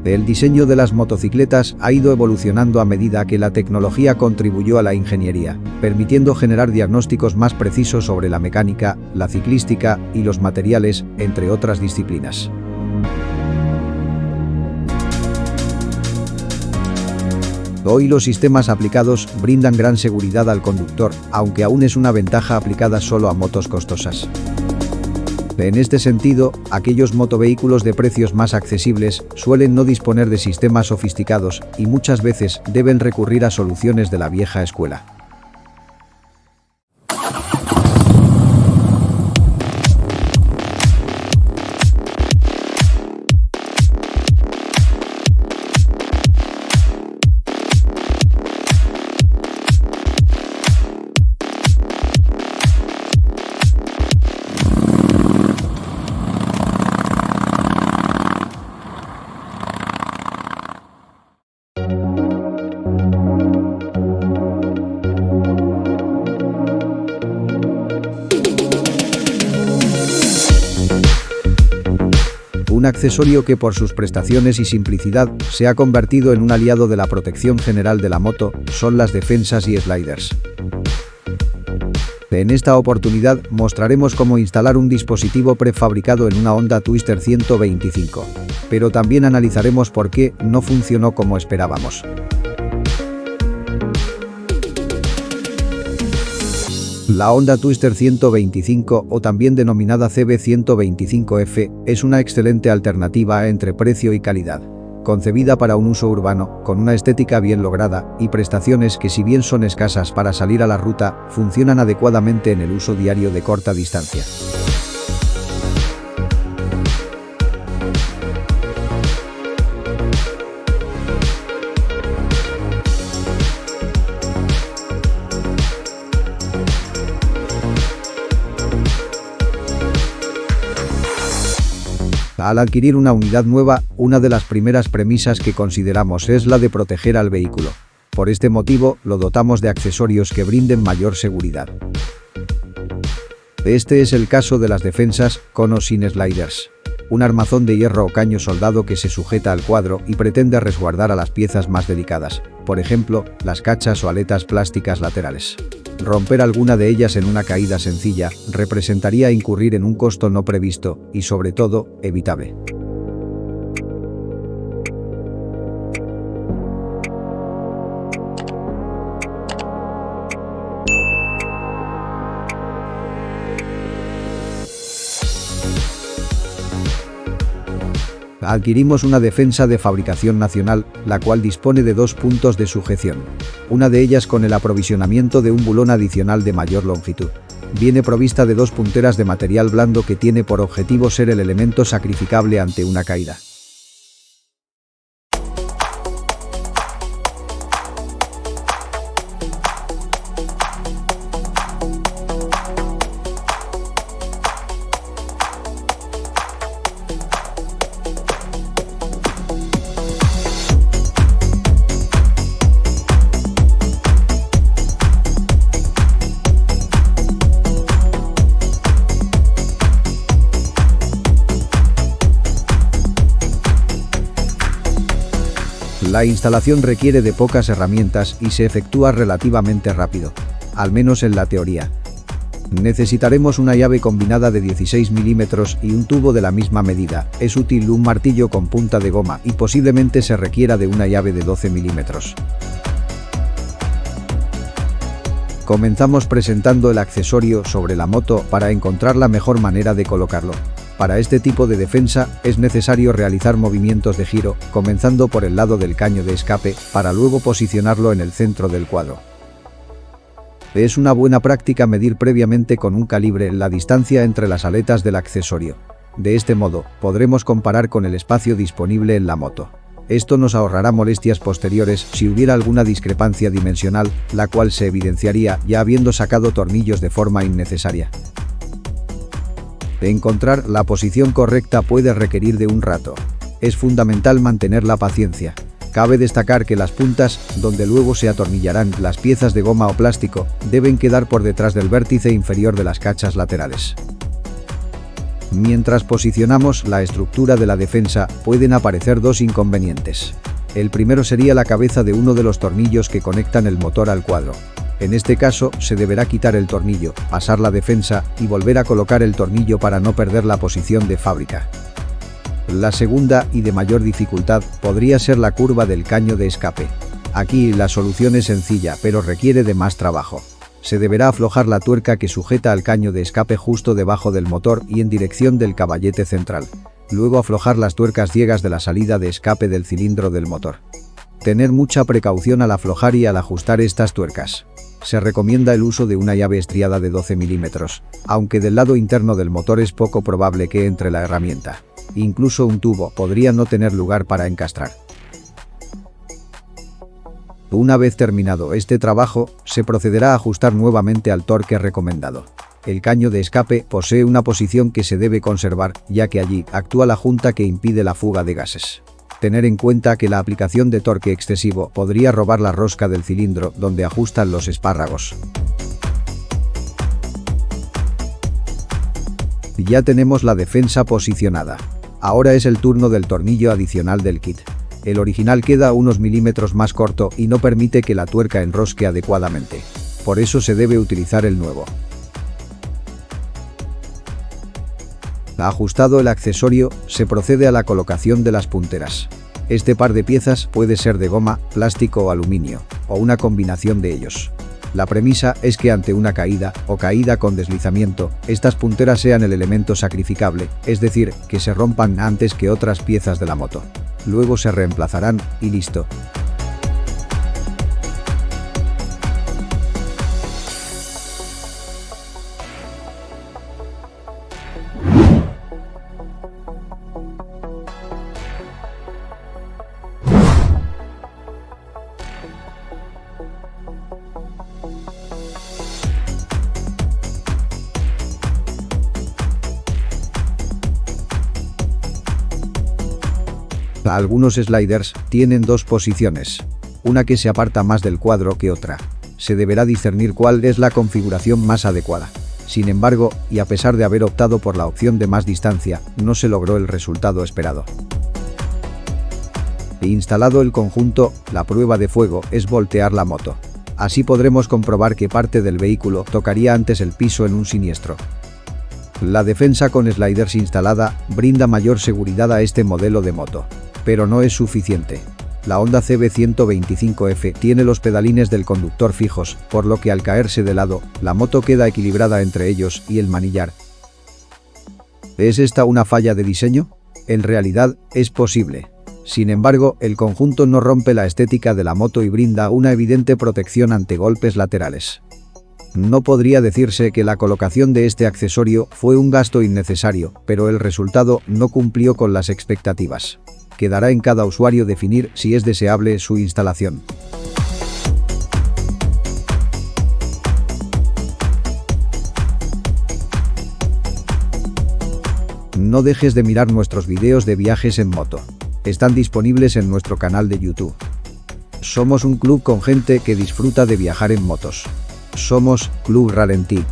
El diseño de las motocicletas ha ido evolucionando a medida que la tecnología contribuyó a la ingeniería, permitiendo generar diagnósticos más precisos sobre la mecánica, la ciclística y los materiales, entre otras disciplinas. Hoy los sistemas aplicados brindan gran seguridad al conductor, aunque aún es una ventaja aplicada solo a motos costosas. En este sentido, aquellos motovehículos de precios más accesibles suelen no disponer de sistemas sofisticados y muchas veces deben recurrir a soluciones de la vieja escuela. Un accesorio que por sus prestaciones y simplicidad se ha convertido en un aliado de la protección general de la moto son las defensas y sliders. En esta oportunidad mostraremos cómo instalar un dispositivo prefabricado en una Honda Twister 125, pero también analizaremos por qué no funcionó como esperábamos. La Honda Twister 125, o también denominada CB125F, es una excelente alternativa entre precio y calidad. Concebida para un uso urbano, con una estética bien lograda y prestaciones que, si bien son escasas para salir a la ruta, funcionan adecuadamente en el uso diario de corta distancia. Al adquirir una unidad nueva, una de las primeras premisas que consideramos es la de proteger al vehículo. Por este motivo, lo dotamos de accesorios que brinden mayor seguridad. Este es el caso de las defensas, con o sin sliders. Un armazón de hierro o caño soldado que se sujeta al cuadro y pretende resguardar a las piezas más delicadas, por ejemplo, las cachas o aletas plásticas laterales. Romper alguna de ellas en una caída sencilla representaría incurrir en un costo no previsto y, sobre todo, evitable. Adquirimos una defensa de fabricación nacional, la cual dispone de dos puntos de sujeción. Una de ellas con el aprovisionamiento de un bulón adicional de mayor longitud. Viene provista de dos punteras de material blando que tiene por objetivo ser el elemento sacrificable ante una caída. La instalación requiere de pocas herramientas y se efectúa relativamente rápido, al menos en la teoría. Necesitaremos una llave combinada de 16 milímetros y un tubo de la misma medida. Es útil un martillo con punta de goma y posiblemente se requiera de una llave de 12 milímetros. Comenzamos presentando el accesorio sobre la moto para encontrar la mejor manera de colocarlo. Para este tipo de defensa es necesario realizar movimientos de giro, comenzando por el lado del caño de escape, para luego posicionarlo en el centro del cuadro. Es una buena práctica medir previamente con un calibre la distancia entre las aletas del accesorio. De este modo, podremos comparar con el espacio disponible en la moto. Esto nos ahorrará molestias posteriores si hubiera alguna discrepancia dimensional, la cual se evidenciaría ya habiendo sacado tornillos de forma innecesaria. Encontrar la posición correcta puede requerir de un rato. Es fundamental mantener la paciencia. Cabe destacar que las puntas, donde luego se atornillarán las piezas de goma o plástico, deben quedar por detrás del vértice inferior de las cachas laterales. Mientras posicionamos la estructura de la defensa, pueden aparecer dos inconvenientes. El primero sería la cabeza de uno de los tornillos que conectan el motor al cuadro. En este caso, se deberá quitar el tornillo, pasar la defensa y volver a colocar el tornillo para no perder la posición de fábrica. La segunda, y de mayor dificultad, podría ser la curva del caño de escape. Aquí la solución es sencilla, pero requiere de más trabajo. Se deberá aflojar la tuerca que sujeta al caño de escape justo debajo del motor y en dirección del caballete central. Luego aflojar las tuercas ciegas de la salida de escape del cilindro del motor. Tener mucha precaución al aflojar y al ajustar estas tuercas. Se recomienda el uso de una llave estriada de 12 milímetros, aunque del lado interno del motor es poco probable que entre la herramienta. Incluso un tubo podría no tener lugar para encastrar. Una vez terminado este trabajo, se procederá a ajustar nuevamente al torque recomendado. El caño de escape posee una posición que se debe conservar, ya que allí actúa la junta que impide la fuga de gases. Tener en cuenta que la aplicación de torque excesivo podría robar la rosca del cilindro donde ajustan los espárragos. Ya tenemos la defensa posicionada. Ahora es el turno del tornillo adicional del kit. El original queda unos milímetros más corto y no permite que la tuerca enrosque adecuadamente. Por eso se debe utilizar el nuevo. Ajustado el accesorio, se procede a la colocación de las punteras. Este par de piezas puede ser de goma, plástico o aluminio, o una combinación de ellos. La premisa es que ante una caída, o caída con deslizamiento, estas punteras sean el elemento sacrificable, es decir, que se rompan antes que otras piezas de la moto. Luego se reemplazarán, y listo. Algunos sliders tienen dos posiciones, una que se aparta más del cuadro que otra. Se deberá discernir cuál es la configuración más adecuada. Sin embargo, y a pesar de haber optado por la opción de más distancia, no se logró el resultado esperado. Instalado el conjunto, la prueba de fuego es voltear la moto. Así podremos comprobar que parte del vehículo tocaría antes el piso en un siniestro. La defensa con sliders instalada brinda mayor seguridad a este modelo de moto. Pero no es suficiente. La Honda CB125F tiene los pedalines del conductor fijos, por lo que al caerse de lado, la moto queda equilibrada entre ellos y el manillar. ¿Es esta una falla de diseño? En realidad, es posible. Sin embargo, el conjunto no rompe la estética de la moto y brinda una evidente protección ante golpes laterales. No podría decirse que la colocación de este accesorio fue un gasto innecesario, pero el resultado no cumplió con las expectativas. Quedará en cada usuario definir si es deseable su instalación. No dejes de mirar nuestros videos de viajes en moto. Están disponibles en nuestro canal de YouTube. Somos un club con gente que disfruta de viajar en motos. Somos Club Ralentí.